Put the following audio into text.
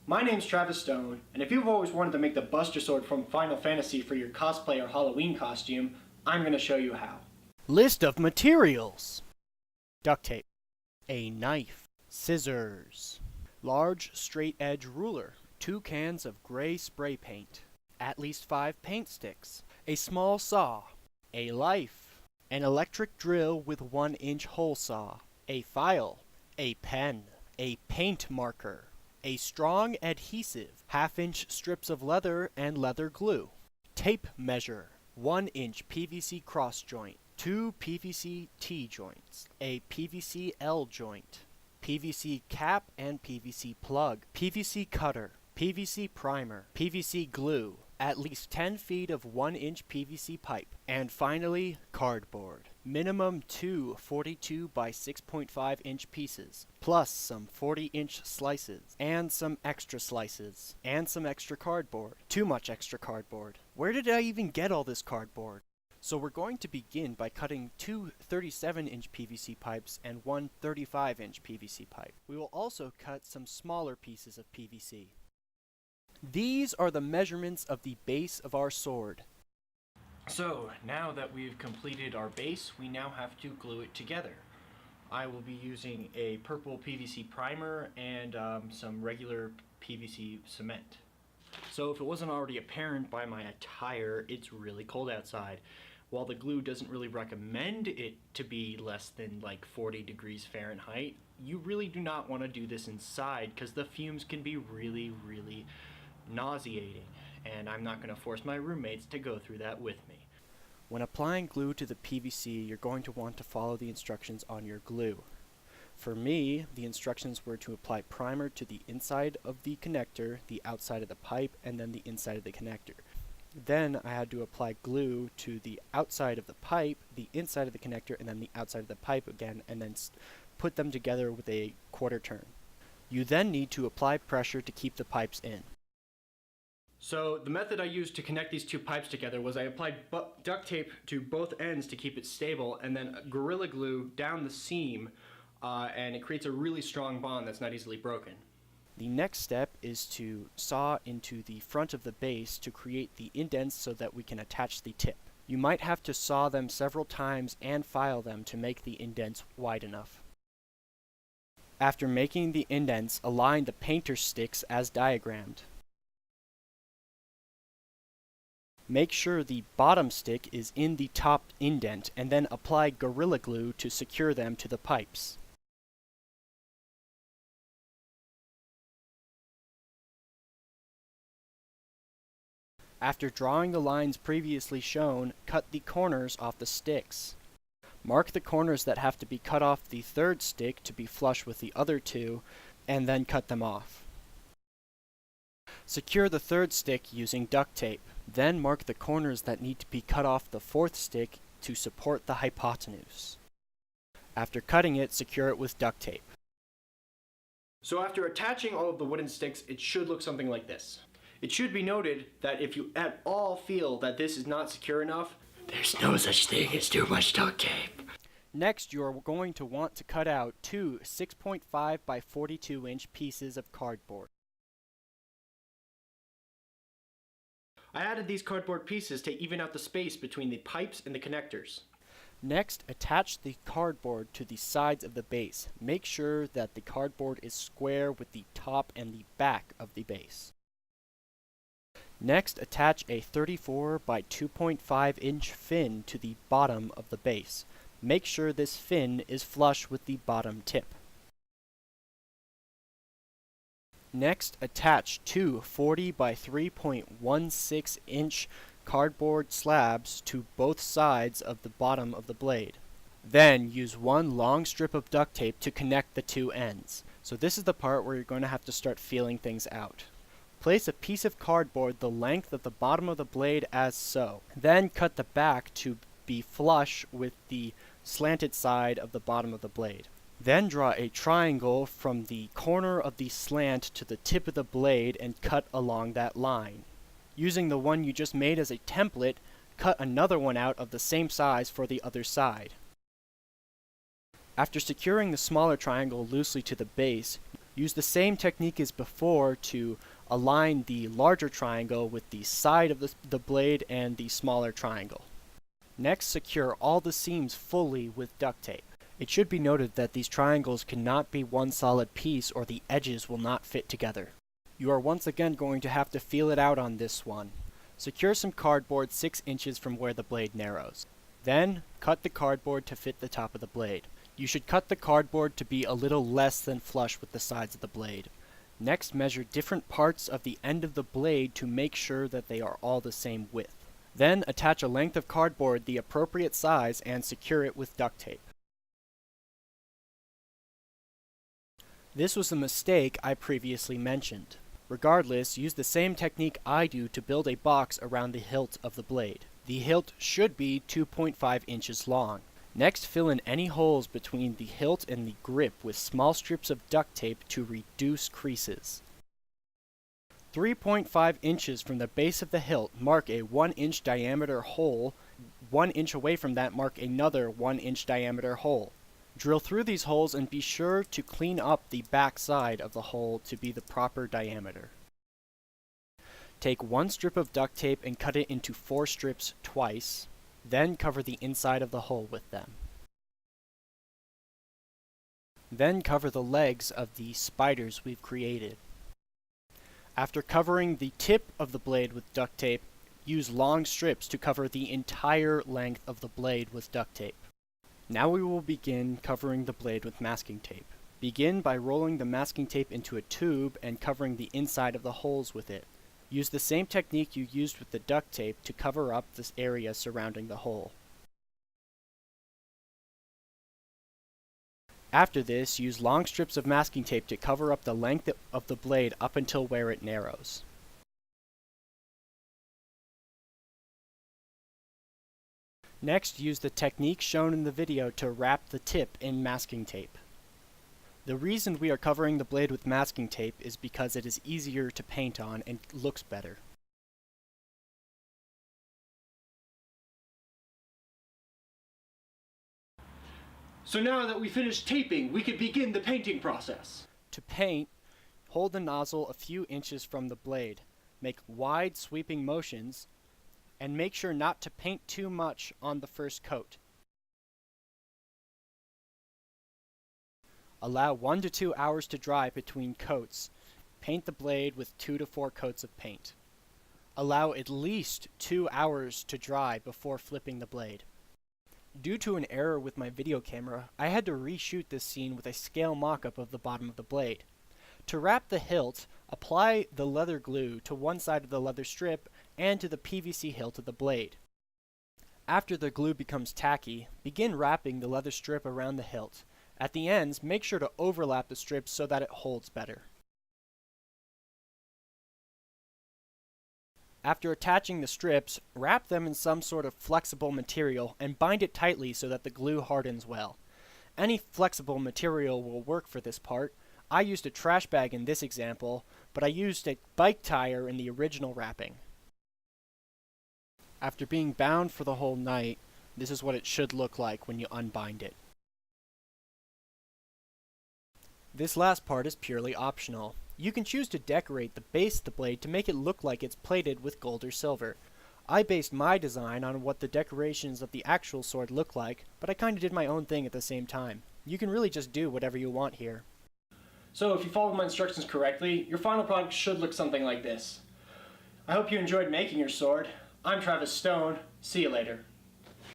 My name's Travis Stone, and if you've always wanted to make the Buster Sword from Final Fantasy for your cosplay or Halloween costume, I'm going to show you how. List of materials: duct tape, a knife, scissors, large straight edge ruler, 2 cans of gray spray paint, at least 5 paint sticks, a small saw, a life, an electric drill with 1-inch hole saw, a file, a pen, a paint marker, a strong adhesive, 1/2-inch strips of leather and leather glue, tape measure, 1-inch PVC cross joint, 2 PVC T-joints, a PVC L-joint, PVC cap and PVC plug, PVC cutter, PVC primer, PVC glue, at least 10 feet of 1-inch PVC pipe, and finally, cardboard. Minimum 2 42 by 6.5 inch pieces, plus some 40-inch slices, and some extra slices, and some extra cardboard. Too much extra cardboard. Where did I even get all this cardboard? So we're going to begin by cutting 2 37-inch PVC pipes and 1 35-inch PVC pipe. We will also cut some smaller pieces of PVC. These are the measurements of the base of our sword. So, now that we've completed our base, we now have to glue it together. I will be using a purple PVC primer and some regular PVC cement. So if it wasn't already apparent by my attire, it's really cold outside. While the glue doesn't really recommend it to be less than like 40 degrees Fahrenheit, you really do not want to do this inside because the fumes can be really nauseating, and I'm not going to force my roommates to go through that with me. When applying glue to the PVC, you're going to want to follow the instructions on your glue. For me, the instructions were to apply primer to the inside of the connector, the outside of the pipe, and then the inside of the connector. Then I had to apply glue to the outside of the pipe, the inside of the connector, and then the outside of the pipe again, and then put them together with a quarter turn. You then need to apply pressure to keep the pipes in. So the method I used to connect these two pipes together was I applied duct tape to both ends to keep it stable, and then Gorilla Glue down the seam, and it creates a really strong bond that's not easily broken. The next step is to saw into the front of the base to create the indents so that we can attach the tip. You might have to saw them several times and file them to make the indents wide enough. After making the indents, align the painter sticks as diagrammed. Make sure the bottom stick is in the top indent and then apply Gorilla Glue to secure them to the pipes. After drawing the lines previously shown, cut the corners off the sticks. Mark the corners that have to be cut off the third stick to be flush with the other two, and then cut them off. Secure the third stick using duct tape. Then mark the corners that need to be cut off the fourth stick to support the hypotenuse. After cutting it, secure it with duct tape. So after attaching all of the wooden sticks, it should look something like this. It should be noted that if you at all feel that this is not secure enough, there's no such thing as too much duct tape. Next, you are going to want to cut out 2 6.5 by 42-inch pieces of cardboard. I added these cardboard pieces to even out the space between the pipes and the connectors. Next, attach the cardboard to the sides of the base. Make sure that the cardboard is square with the top and the back of the base. Next, attach a 34 by 2.5 inch fin to the bottom of the base. Make sure this fin is flush with the bottom tip. Next, attach 2 40 by 3.16 inch cardboard slabs to both sides of the bottom of the blade. Then use 1 long strip of duct tape to connect the 2 ends. So this is the part where you're going to have to start feeling things out. Place a piece of cardboard the length of the bottom of the blade as so. Then cut the back to be flush with the slanted side of the bottom of the blade. Then draw a triangle from the corner of the slant to the tip of the blade and cut along that line. Using the one you just made as a template, cut another one out of the same size for the other side. After securing the smaller triangle loosely to the base, Use the same technique as before to align the larger triangle with the side of the blade and the smaller triangle. Next, secure all the seams fully with duct tape. It should be noted that these triangles cannot be one solid piece or the edges will not fit together. You are once again going to have to feel it out on this one. Secure some cardboard 6 inches from where the blade narrows. Then, cut the cardboard to fit the top of the blade. You should cut the cardboard to be a little less than flush with the sides of the blade. Next, measure different parts of the end of the blade to make sure that they are all the same width. Then, attach a length of cardboard the appropriate size and secure it with duct tape. This was a mistake I previously mentioned. Regardless, use the same technique I do to build a box around the hilt of the blade. The hilt should be 2.5 inches long. Next, fill in any holes between the hilt and the grip with small strips of duct tape to reduce creases. 3.5 inches from the base of the hilt, mark a 1-inch diameter hole. 1 inch away from that, mark another 1-inch diameter hole. Drill through these holes and be sure to clean up the back side of the hole to be the proper diameter. Take 1 strip of duct tape and cut it into 4 strips twice, then cover the inside of the hole with them. Then cover the legs of the spiders we've created. After covering the tip of the blade with duct tape, use long strips to cover the entire length of the blade with duct tape. Now we will begin covering the blade with masking tape. Begin by rolling the masking tape into a tube and covering the inside of the holes with it. Use the same technique you used with the duct tape to cover up this area surrounding the hole. After this, use long strips of masking tape to cover up the length of the blade up until where it narrows. Next, use the technique shown in the video to wrap the tip in masking tape. The reason we are covering the blade with masking tape is because it is easier to paint on and looks better. So now that we finished taping, we can begin the painting process. To paint, hold the nozzle a few inches from the blade. Make wide sweeping motions and make sure not to paint too much on the first coat. Allow 1 to 2 hours to dry between coats. Paint the blade with 2 to 4 coats of paint. Allow at least 2 hours to dry before flipping the blade. Due to an error with my video camera, I had to reshoot this scene with a scale mock-up of the bottom of the blade. To wrap the hilt, apply the leather glue to one side of the leather strip and to the PVC hilt of the blade. After the glue becomes tacky, begin wrapping the leather strip around the hilt. At the ends, make sure to overlap the strips so that it holds better. After attaching the strips, wrap them in some sort of flexible material and bind it tightly so that the glue hardens well. Any flexible material will work for this part. I used a trash bag in this example, but I used a bike tire in the original wrapping. After being bound for the whole night, this is what it should look like when you unbind it. This last part is purely optional. You can choose to decorate the base of the blade to make it look like it's plated with gold or silver. I based my design on what the decorations of the actual sword look like, but I kinda did my own thing at the same time. You can really just do whatever you want here. So if you follow my instructions correctly, your final product should look something like this. I hope you enjoyed making your sword. I'm Travis Stone. See you later.